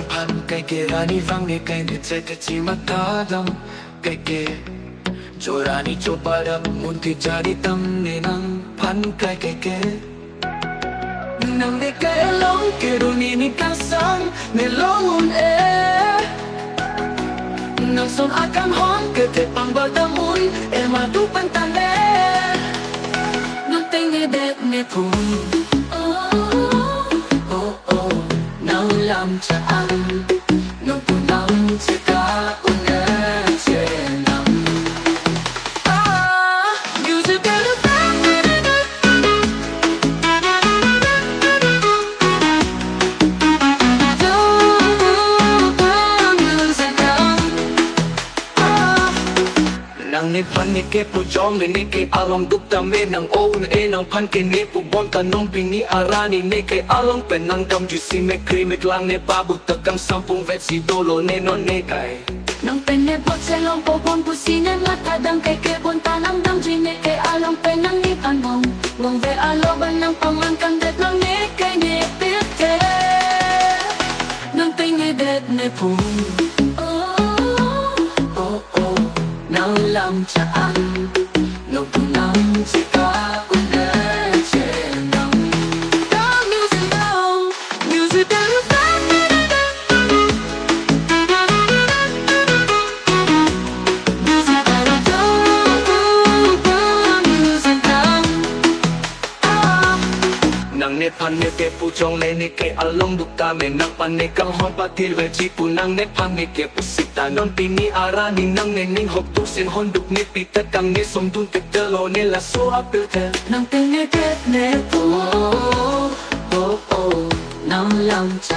pan kay kirani fang ni kay ni cete ci matadam kay ke Jorani coba munti jadi tam ni nang pan kay ke Nang ni kay long kiruni ni kasang ni longun Nang son akan hon kete pang badamun matu pantale Nang tinggi det ni pun Nang lam caan Nang punang cika unga Music and a bang Nang ni pan ni ke pu jong ni ke along duk ta me nang o nang pan ke ni pu bon ta nong ping ni arani ni ke along pen nang kam ju si me kri me klang ne pa bu ta kang sampung vet si dolo ne non ne kai Nang pen ne bot se long po bon pu si ne mata dang ke bon ta nang dang ji ne ke along pen nang ni pan mong ve alo ban nang paman kang det nang ne ke ne pit te Nang pen ne det ne pu Nang lam caan Nang punang cika unga cenang Dang music down Music down Music down Nang ne pan ne ke pu jong le ne ke along duk ta me nang pan ne kang hon pa til ve ji pu nang ne pan ne ke pu sita non pi ni arani nang ne ning hop tu sen hon duk ne pi ta kang ne som dun te te lo ne la so apil te Nang pen ne det ne pu Nang lam caan